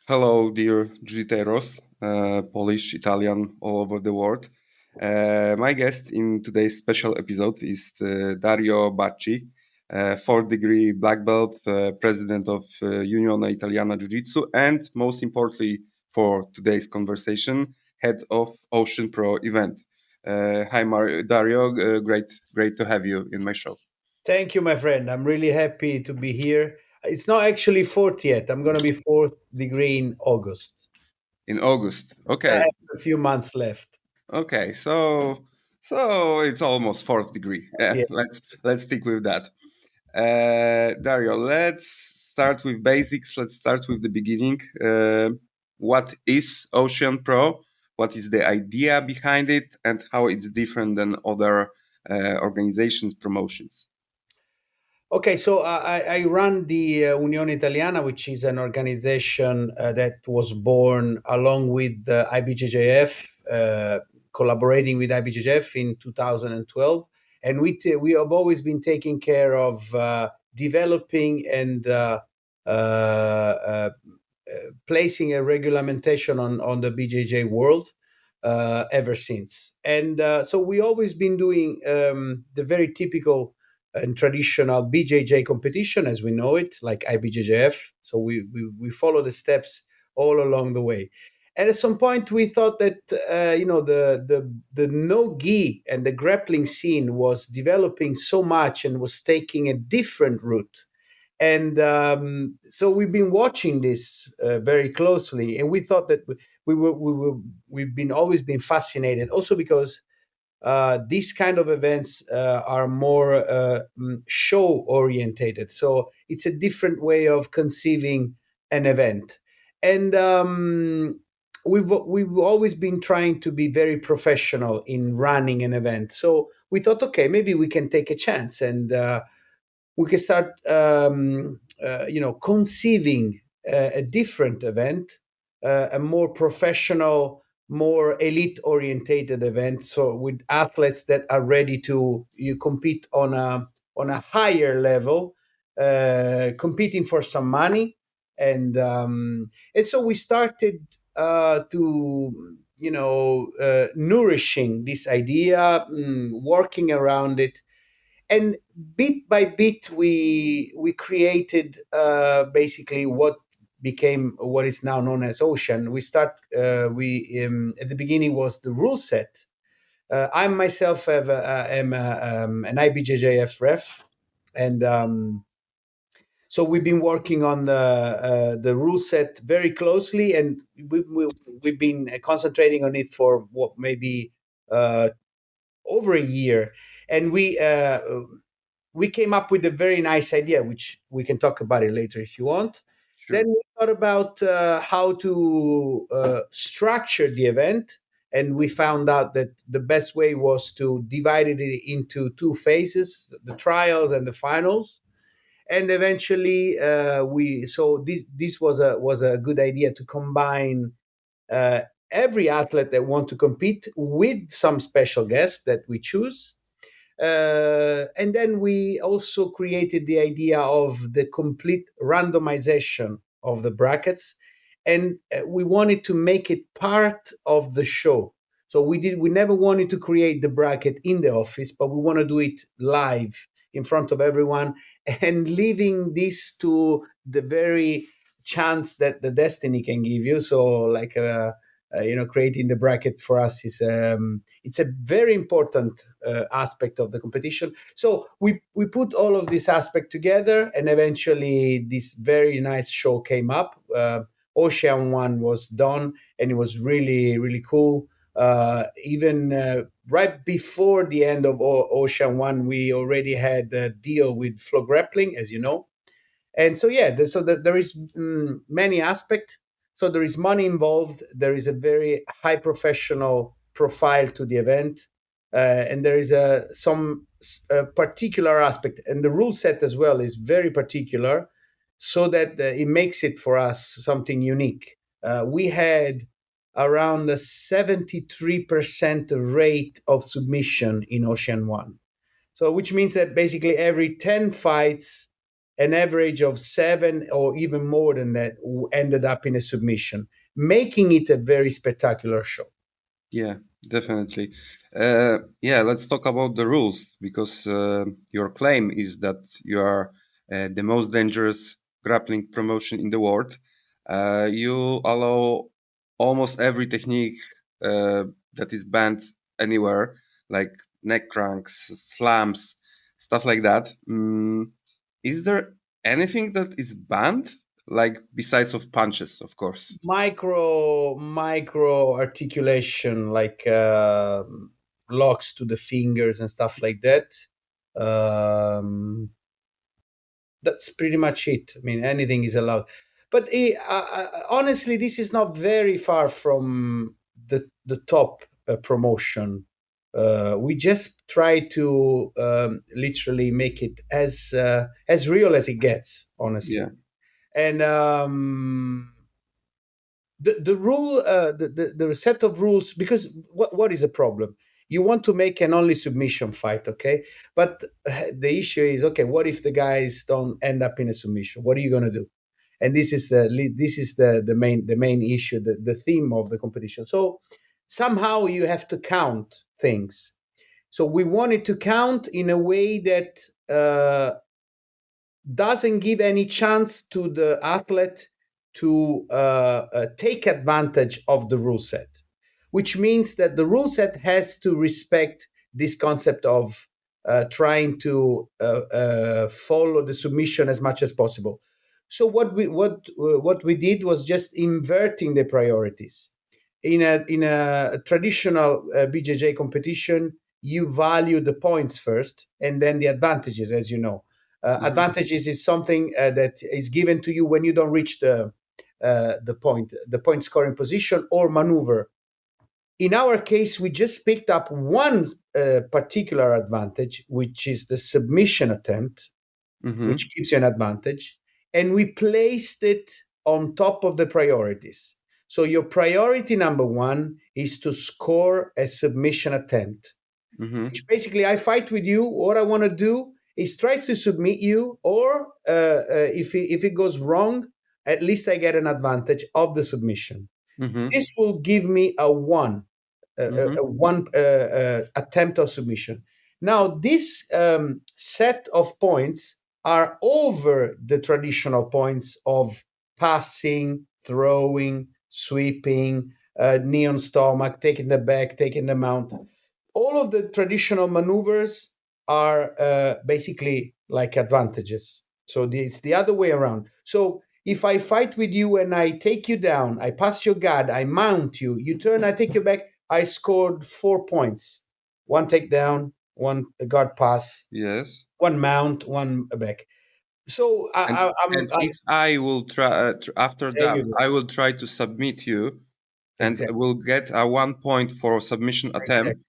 Hello, dear Jitéros, Polish, Italian, all over the world. My guest in today's special episode is Dario Bacci, fourth degree black belt, president of Unione Italiana Jiu-Jitsu, and most importantly for today's conversation, head of Ocean Pro event. Hi, Dario. Great to have you in my show. Thank you, my friend. I'm really happy to be here. It's not actually fourth yet. I'm going to be fourth degree in August. In August. I Okay. have a few months left. Okay, so it's almost fourth degree. Yeah, Yeah. let's stick with that. Dario, let's start with basics. Let's start with the beginning. What is Ocean Pro? What is the idea behind it, and how it's different than other organizations' promotions? Okay, so I run the Unione Italiana, which is an organization that was born along with the IBJJF, collaborating with IBJJF in 2012. And we have always been taking care of developing and placing a regulation on the BJJ world ever since. And so we always been doing the very typical and traditional BJJ competition as we know it, like IBJJF. So we follow the steps all along the way. And at some point, we thought that the no gi and the grappling scene was developing so much and was taking a different route. And so we've been watching this very closely, and we thought that we've been always been fascinated, also because these kind of events are more show orientated. So it's a different way of conceiving an event, and we've always been trying to be very professional in running an event. So we thought, okay, maybe we can take a chance and we can start, conceiving a different event, a more professional, more elite orientated event. So with athletes that are ready to you compete on a higher level, competing for some money, and so we started to nourishing this idea, working around it, and bit by bit we created basically what became what is now known as Ocean. We at the beginning was the rule set. I myself am an IBJJF ref, and so we've been working on the rule set very closely, and we've been concentrating on it for what maybe over a year, and we came up with a very nice idea, which we can talk about it later if you want. Sure. Then we thought about how to structure the event, and we found out that the best way was to divide it into two phases: the trials and the finals. And eventually, we so this was a good idea to combine uh, every athlete that want to compete with some special guests that we choose. And then we also created the idea of the complete randomization of the brackets, and we wanted to make it part of the show. So we never wanted to create the bracket in the office, but we want to do it live in front of everyone, and leaving this to the very chance that the destiny can give you. So like creating the bracket for us is it's a very important aspect of the competition. So we put all of this aspect together, and eventually this very nice show came up. Ocean One was done, and it was really really cool. Even right before the end of Ocean One, we already had a deal with Flow Grappling, as you know. And so yeah, there is many aspects. So there is money involved, there is a very high professional profile to the event, and there is some particular aspect, and the rule set as well is very particular, so that it makes it for us something unique. We had around a 73% rate of submission in Ocean One, so which means that basically every 10 fights, an average of 7 or even more than that ended up in a submission, making it a very spectacular show. Yeah, definitely. Let's talk about the rules, because your claim is that you are the most dangerous grappling promotion in the world. You allow almost every technique that is banned anywhere, like neck cranks, slams, stuff like that. Is there anything that is banned, like besides of punches, of course? Micro articulation, like locks to the fingers and stuff like that. That's pretty much it. I mean, anything is allowed. But honestly, this is not very far from the top promotion. We just try to literally make it as real as it gets, honestly. Yeah. And the rule, the set of rules, because what is a problem? You want to make an only submission fight, okay? But the issue is, okay, what if the guys don't end up in a submission? What are you going to do? And this is the main issue, the theme of the competition. So somehow you have to count things. So we wanted to count in a way that doesn't give any chance to the athlete to take advantage of the rule set, which means that the rule set has to respect this concept of trying to follow the submission as much as possible. So what we did was just inverting the priorities. In a traditional BJJ competition, you value the points first and then the advantages, as you know. Advantages is something that is given to you when you don't reach the point scoring position or maneuver. In our case, we just picked up one particular advantage, which is the submission attempt, which gives you an advantage, and we placed it on top of the priorities. So your priority number one is to score a submission attempt, which basically, I fight with you. What I want to do is try to submit you, or if it goes wrong, at least I get an advantage of the submission. This will give me a one attempt of submission. Now, this set of points are over the traditional points of passing, throwing, sweeping, knee on stomach, taking the back, taking the mount. All of the traditional maneuvers are basically like advantages. So it's the other way around. So if I fight with you and I take you down, I pass your guard, I mount you, you turn, I take you back, I scored 4 points. One takedown, one guard pass, Yes. one mount, one back. So if I will try after that, go. I will try to submit you, and Exactly. will get a 1 point for submission attempt.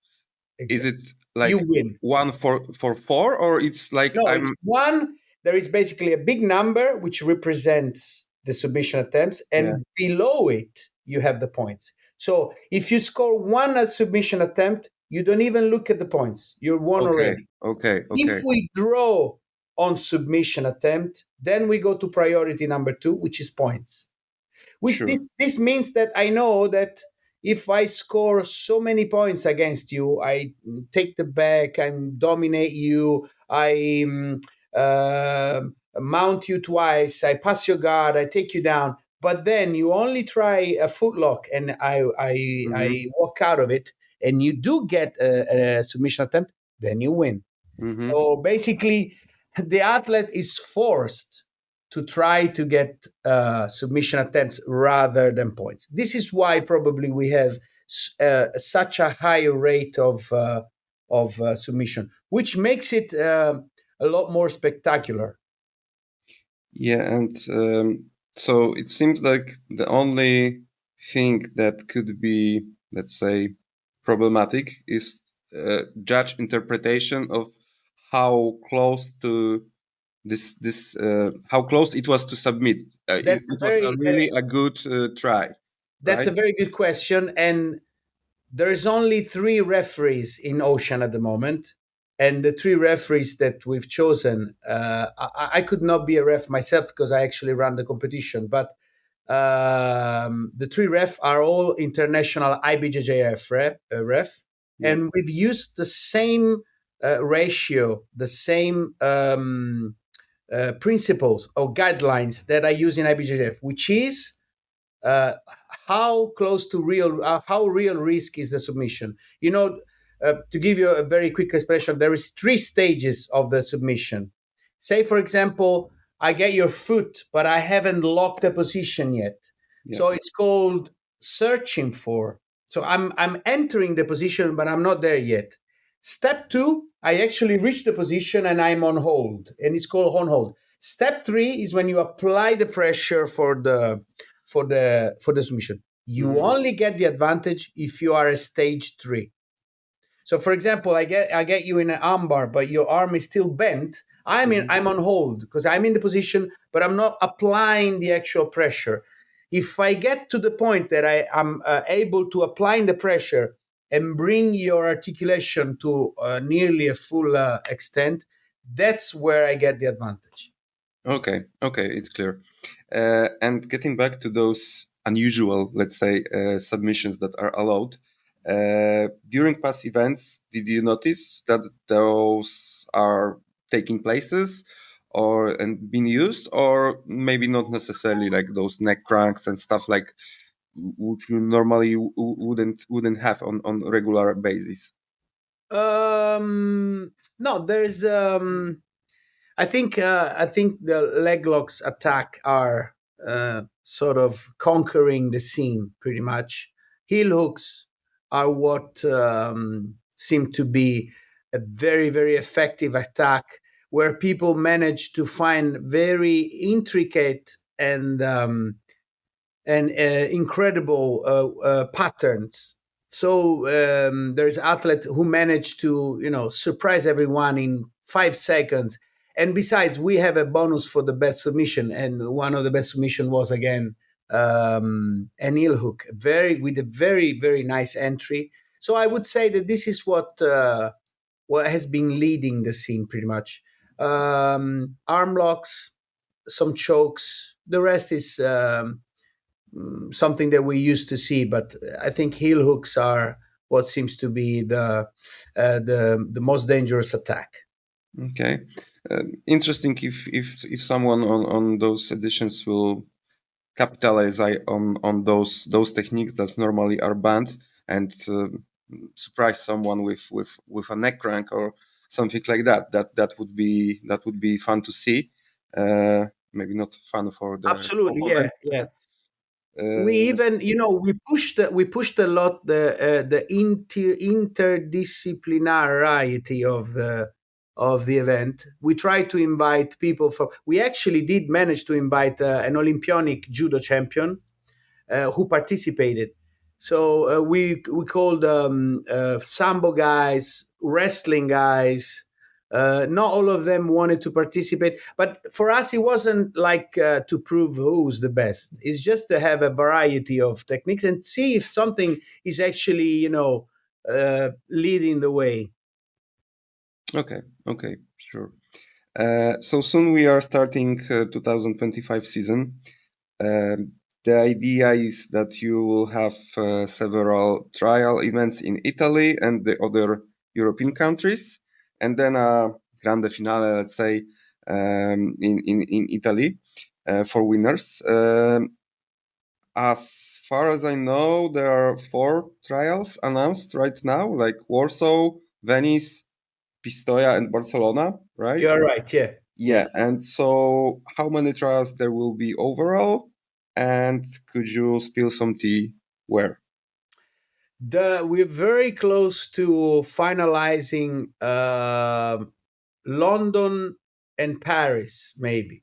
Exactly. Is it like you win 1 for 4, or it's like no? It's one. There is basically a big number which represents the submission attempts, and below it you have the points. So if you score one submission attempt, you don't even look at the points. You're won already. Okay. If we draw on submission attempt, then we go to priority number 2, which is points. Sure. This means that I know that if I score so many points against you, I take the back, I dominate you, I mount you twice, I pass your guard, I take you down, but then you only try a footlock and I walk out of it, and you do get a submission attempt, then you win. So basically, the athlete is forced to try to get submission attempts rather than points. This is why probably we have such a high rate of submission, which makes it a lot more spectacular. Yeah, and so it seems like the only thing that could be, let's say, problematic is judge interpretation of how close to this how close it was to submit. It was really a good try. That's right? a very good question, and there's only 3 referees in Ocean at the moment, And the three referees that we've chosen, I could not be a ref myself because I actually run the competition, but the three ref are all international IBJJF ref, Yeah. and we've used the same ratio, the same principles or guidelines that I use in IBJJF, which is how close to real, how real risk is the submission. To give you a very quick explanation, there is three stages of the submission. Say, for example, I get your foot, but I haven't locked the position yet. Yeah. So it's called searching for. So I'm entering the position, but I'm not there yet. Step 2, I actually reach the position and I'm on hold, and it's called on hold. Step 3 is when you apply the pressure for the submission. You only get the advantage if you are a stage 3. So, for example, I get you in an armbar, but your arm is still bent. I'm on hold because I'm in the position, but I'm not applying the actual pressure. If I get to the point that I am able to apply the pressure and bring your articulation to nearly a full extent, that's where I get the advantage. Okay, it's clear. And getting back to those unusual, let's say, submissions that are allowed, during past events, did you notice that those are taking places and being used, or maybe not necessarily, like those neck cranks and stuff like which you normally wouldn't have on regular basis? No, there's. I think the leg locks attack are sort of conquering the scene pretty much. Heel hooks are what seem to be a very, very effective attack where people manage to find very intricate and incredible patterns. So there's athletes who manage to surprise everyone in 5 seconds. And besides, we have a bonus for the best submission, and one of the best submission was again an heel hook, with a very, very nice entry. So I would say that this is what has been leading the scene pretty much. Arm locks, some chokes. The rest is something that we used to see, but I think heel hooks are what seems to be the most dangerous attack. Okay, interesting. If someone on those editions will capitalize on those techniques that normally are banned and surprise someone with a neck crank or something like that, that would be fun to see. Maybe not fun for the Absolutely, opponent. yeah. We even we pushed a lot the interdisciplinarity of the event. We tried to invite people we actually did manage to invite an Olympionic judo champion who participated. So we called sambo guys, wrestling guys. Not all of them wanted to participate, but for us, it wasn't like to prove who's the best. It's just to have a variety of techniques and see if something is actually, leading the way. Okay, sure. So soon we are starting 2025 season. The idea is that you will have several trial events in Italy and the other European countries, and then a grande finale, let's say, in Italy for winners. As far as I know, there are 4 trials announced right now, like Warsaw, Venice, Pistoia, and Barcelona, right? You're right, yeah. Yeah, and so how many trials there will be overall? And could you spill some tea where? We're very close to finalizing London and Paris, maybe.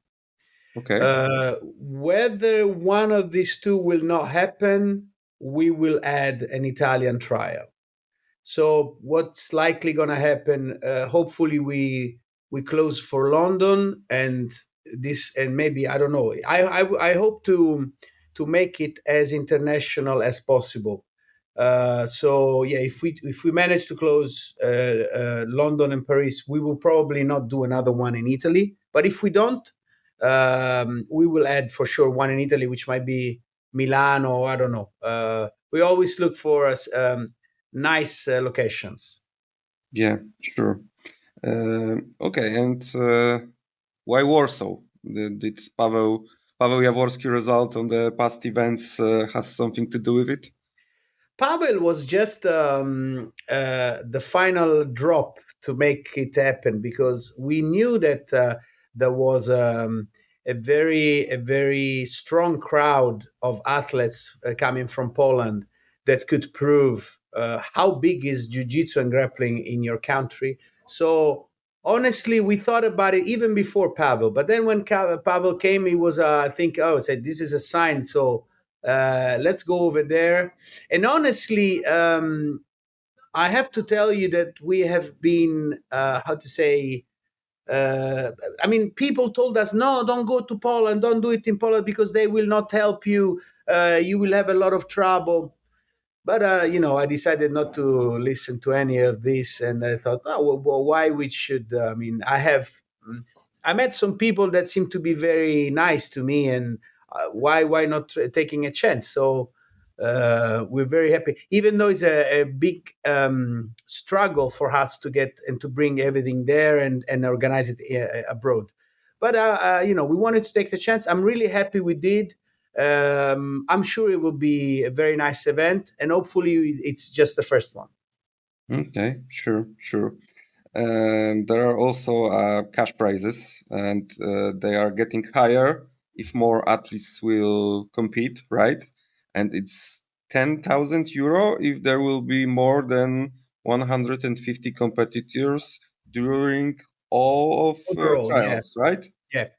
Okay. Whether one of these two will not happen, we will add an Italian trial. So what's likely going to happen? Hopefully, we close for London, and maybe I don't know. I hope to make it as international as possible. So yeah, if we manage to close London and Paris, we will probably not do another one in Italy. But if we don't, we will add for sure one in Italy, which might be Milano. I don't know. We always look for nice locations. Yeah, sure. Okay, and why Warsaw? Did Paweł Jaworski result on the past events has something to do with it? Pavel was just the final drop to make it happen, because we knew that there was a very strong crowd of athletes coming from Poland that could prove how big is jiu-jitsu and grappling in your country. So honestly, we thought about it even before Pavel, but then when Pavel came, he was I think, oh, said this is a sign, so let's go over there. And honestly, I have to tell you that we have been, how to say, I mean, people told us, no, don't go to Poland, don't do it in Poland because they will not help you. You will have a lot of trouble. But, I decided not to listen to any of this. And I thought, oh, well, why we should? I mean, I met some people that seem to be very nice to me, and why not taking a chance? So we're very happy, even though it's a big struggle for us to get and to bring everything there and organize it abroad. But we wanted to take the chance. I'm really happy we did. I'm sure it will be a very nice event, and hopefully it's just the first one. Okay, sure. There are also cash prizes, and they are getting higher if more athletes will compete, right? And it's 10,000 euro if there will be more than 150 competitors during all of Overall, yeah, trials, right? yeah.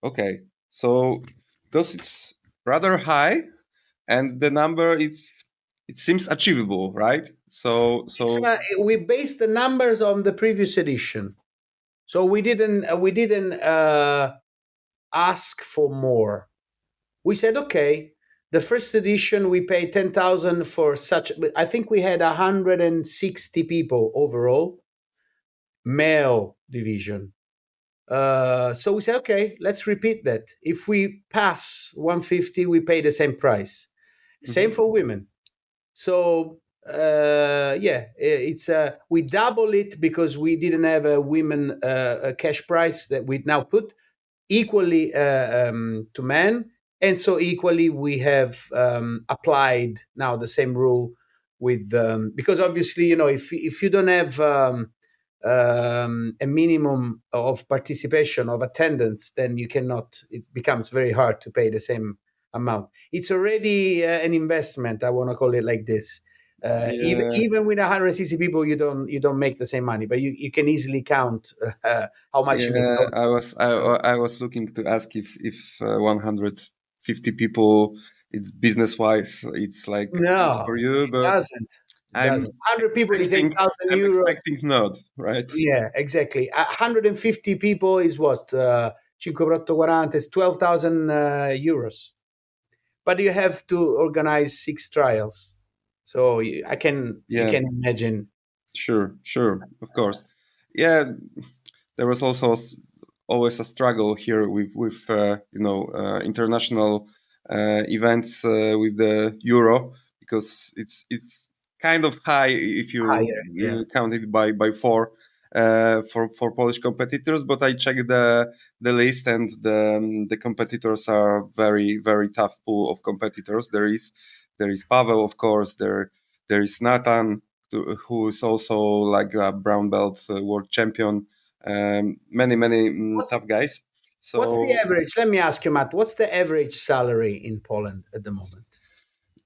Okay, so because it's rather high, and the number it seems achievable, right? We based the numbers on the previous edition, so we didn't ask for more. We said, okay, the first edition we paid 10,000 for such. I think we had 160 people overall, male division. So we said, okay, let's repeat that. If we pass 150, we pay the same price. Same for women. So it's we double it because we didn't have a women a cash price that we now put equally to men, and so equally we have applied now the same rule with because obviously if you don't have a minimum of participation of attendance, then you cannot. It becomes very hard to pay the same amount. It's already an investment. I want to call it like this. Even with 160 people, you don't make the same money, but you can easily count how much you make. Yeah, I was looking to ask if 150 people, it's business wise, it's like good No, for you, it but doesn't. It I'm doesn't. 100 people is 8,000 I'm euros. expecting not, right? Yeah, exactly. 150 people is what? 5 per 8, 40 is 12,000 euros. But you have to organize 6 trials. So you Yeah, can imagine. sure, of course. Yeah, there was also always a struggle here with international events with the euro, because it's kind of high if you Higher, yeah. count it by four for Polish competitors. But I checked the list, and the competitors are very tough pool of competitors. There is Paweł, of course. There is Nathan, who is also like a brown belt world champion. Many tough guys. What's the So average? Let me ask you, Matt. What's the average salary in Poland at the moment?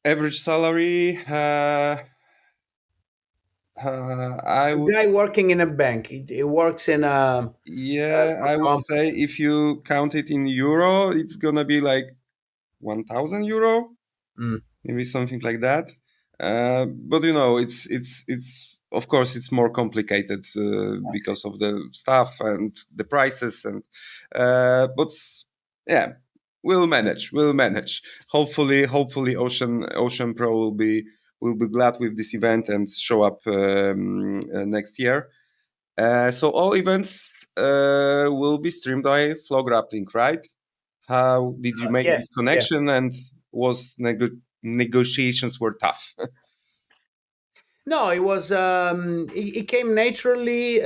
average salary, I A would guy working in a bank. He works in a I would company. say if you count it in euro, it's gonna be like 1,000 euro, Mm. maybe something like that. But it's of course it's more complicated because of the stuff and the prices, and but yeah, we'll manage. Hopefully, Ocean Pro will be glad with this event and show up next year. So all events will be streamed by Flow Grappling, right? How did you make Yeah, this connection, and was negotiations were tough? No, it was. It came naturally.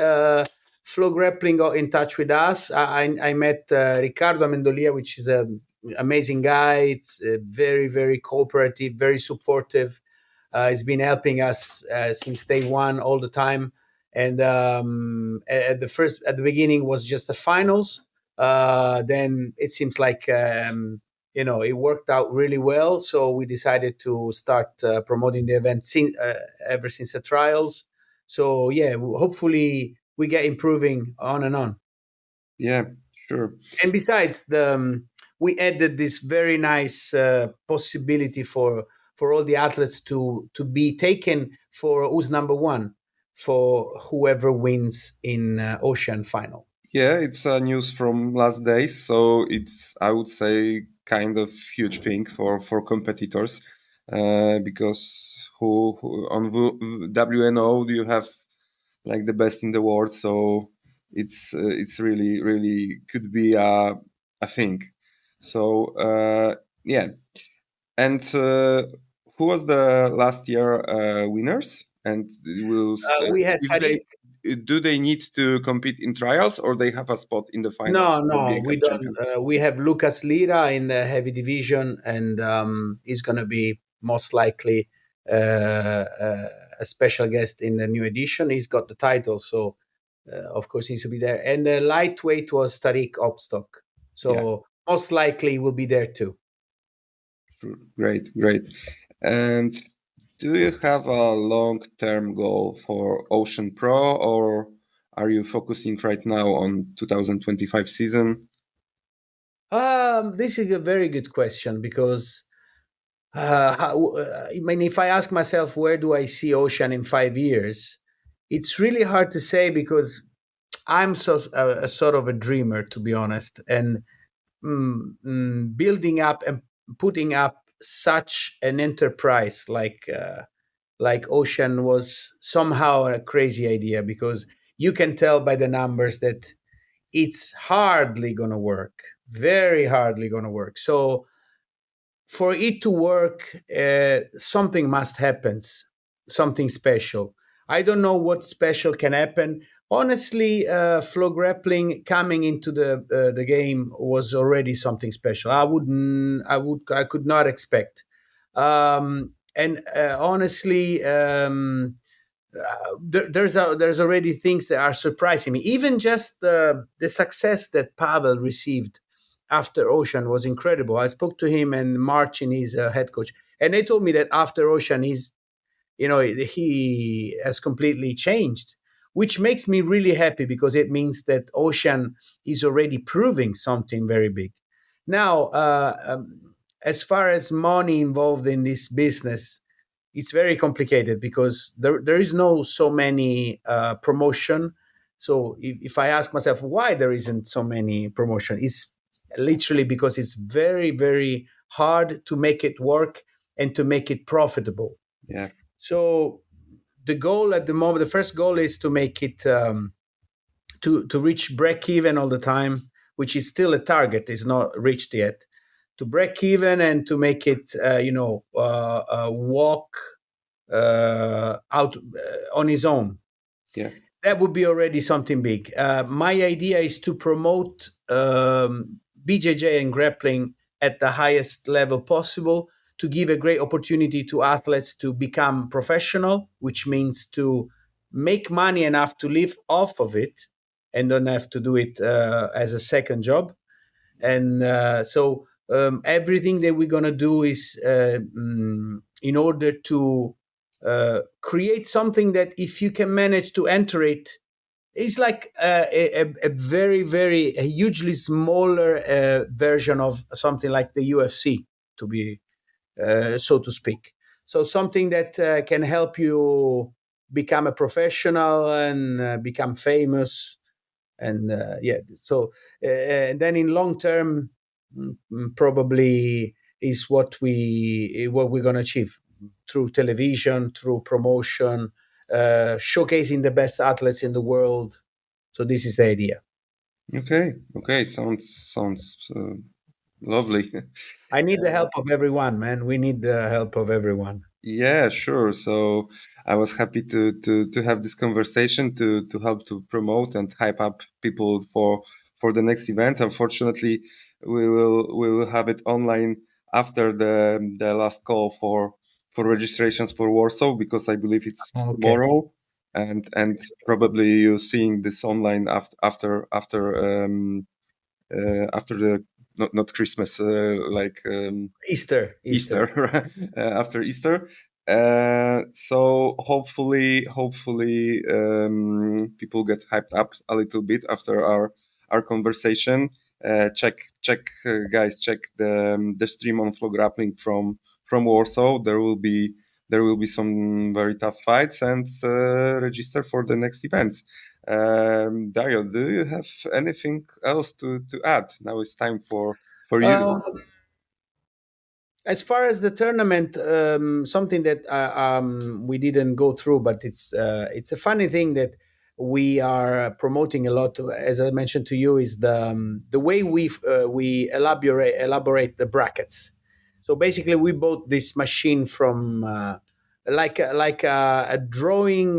Flow Grappling got in touch with us. I met Riccardo Amendolia, which is an amazing guy. It's very, very cooperative, very supportive. He's been helping us since day one, all the time. And at the beginning was just the finals. Then it seems like it worked out really well. So we decided to start promoting the event ever since the trials. So yeah, hopefully we get improving on and on. Yeah, sure. And besides, we added this very nice possibility for all the athletes to be taken for who's number one for whoever wins in ocean final. Yeah, it's news from last days, so it's, I would say, kind of huge thing for competitors, because who on WNO do you have like the best in the world? So it's really could be a thing. So yeah, and who was the last year winners? And will We had if Tariq. do they need to compete in trials, or they have a spot in the finals No, for no, being a we don't. champion? We have Lucas Lira in the heavy division, and he's going to be most likely a special guest in the new edition. He's got the title, so of course he needs to be there. And the lightweight was Tariq Opstock, so Yeah, most likely will be there too. sure. Great. And do you have a long-term goal for Ocean Pro, or are you focusing right now on 2025 season? This is a very good question because I mean, if I ask myself where do I see Ocean in 5 years, it's really hard to say because I'm a sort of a dreamer, to be honest, and building up and putting up such an enterprise like Ocean was somehow a crazy idea because you can tell by the numbers that it's hardly going to work, very hardly going to work. So for it to work, something must happen, something special. I don't know what special can happen. Honestly, flow grappling coming into the game was already something special. I could not expect. And honestly, there's already things that are surprising me. Even just the success that Pavel received after Ocean was incredible. I spoke to him and Marcin, his head coach, and they told me that after Ocean, he has completely changed, which makes me really happy because it means that Ocean is already proving something very big. Now, as far as money involved in this business, it's very complicated because there is no so many promotion. So if I ask myself why there isn't so many promotion, it's literally because it's very, very hard to make it work and to make it profitable. Yeah, So the goal at the moment, the first goal is to make it to reach break even all the time, which is still a target, is not reached yet. To break even and to make it, walk out on his own. yeah, That would be already something big. My idea is to promote BJJ and grappling at the highest level possible, to give a great opportunity to athletes to become professional, which means to make money enough to live off of it and don't have to do it as a second job. And so everything that we're going to do is in order to create something that if you can manage to enter it, it's like a very, very a hugely smaller version of something like the UFC, to be so to speak. So something that can help you become a professional and become famous. And so and then in long term, probably is what we're going to achieve. through television, through promotion, showcasing the best athletes in the world. So this is the idea. Okay, sounds lovely. I need the help of everyone, man. We need the help of everyone. Yeah, sure. So I was happy to have this conversation to help to promote and hype up people for the next event. Unfortunately, we will have it online after the last call for registrations for Warsaw, because I believe it's Okay. tomorrow, and probably you're seeing this online after the not Christmas, like Easter. after Easter. So hopefully people get hyped up a little bit after our conversation. Check guys, check the stream on Flow Grappling from Warsaw. There will be some very tough fights, and register for the next events. Dario, do you have anything else to add? Now it's time for you. As far as the tournament, something that we didn't go through, but it's a funny thing that we are promoting a lot. As I mentioned to you, is the way we elaborate the brackets. So basically, we bought this machine from like a drawing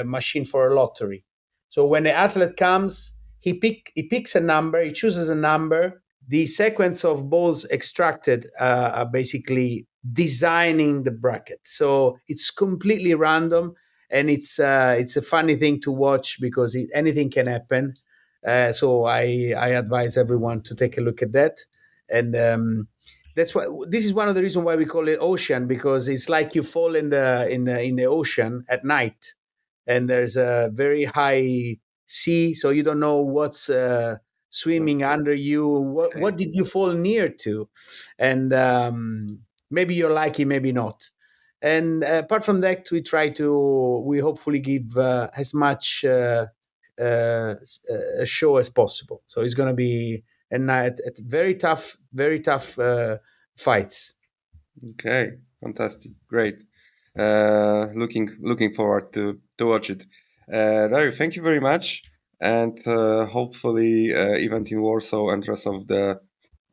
machine for a lottery. So when the athlete comes, he picks a number, he chooses a number. The sequence of balls extracted are basically designing the bracket. So it's completely random, and it's a funny thing to watch because anything can happen. So I advise everyone to take a look at that, and that's why this is one of the reasons why we call it ocean, because it's like you fall in the ocean at night, and there's a very high sea, so you don't know what's swimming under you. What did you fall near to? And maybe you're lucky, maybe not. And apart from that, we hopefully give as much a show as possible. So it's going to be a night at very tough fights. Okay, fantastic, great. Looking forward to watch it. Dario, thank you very much, and hopefully event in Warsaw and rest of the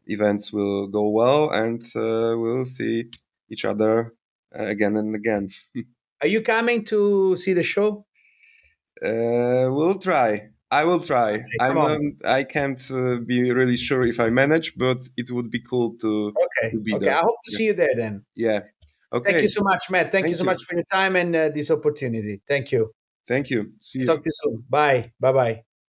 events will go well, and we'll see each other again and again. Are you coming to see the show? We'll try. I will try. Okay, I can't be really sure if I manage, but it would be cool to be Okay. there. I hope to Yeah. see you there then. Yeah. Okay. Thank you so much, Matt. Thank you so much for your time and this opportunity. Thank you. Thank you. See you. Talk to you soon. Bye. Bye.